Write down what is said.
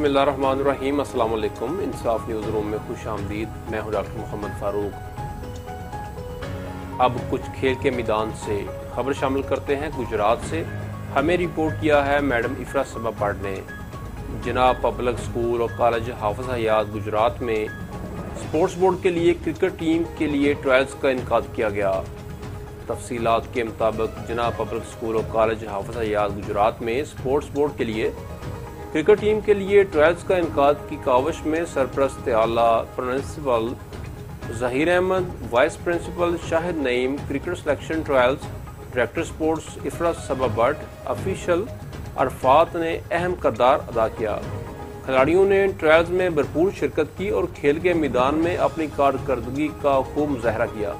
बिस्मिल्लाहिर्रहमानिर्रहीम। अस्सलाम वालेकुम। इंसाफ न्यूज़ रूम में खुश आमदीद। मैं हूँ डॉक्टर मोहम्मद फ़ारूक। अब कुछ खेल के मैदान से खबर शामिल करते हैं। गुजरात से हमें रिपोर्ट किया है मैडम इफ़रा सबा बट ने। जनाब पब्लिक स्कूल और कॉलेज हाफिज़ हयात गुजरात में स्पोर्ट्स बोर्ड के लिए क्रिकेट टीम के लिए ट्रायल्स का इनकाद किया गया। तफसीलात के मुताबिक जनाब पब्लिक स्कूल और कॉलेज हाफिज़ हयात गुजरात में स्पोर्ट्स बोर्ड के लिए क्रिकेट टीम के लिए ट्रायल्स का इनकाद की काविश में सरपरस्त आला principal Zaheer Ahmad, vice principal Shahid Naeem, cricket selection trials director sports Ifra Saba Butt, official Arfat ने अहम किरदार अदा किया। खिलाड़ियों ने ट्रायल्स में भरपूर शिरकत की और खेल के मैदान में अपनी कारकर्दगी का खूब मुजाहरा किया।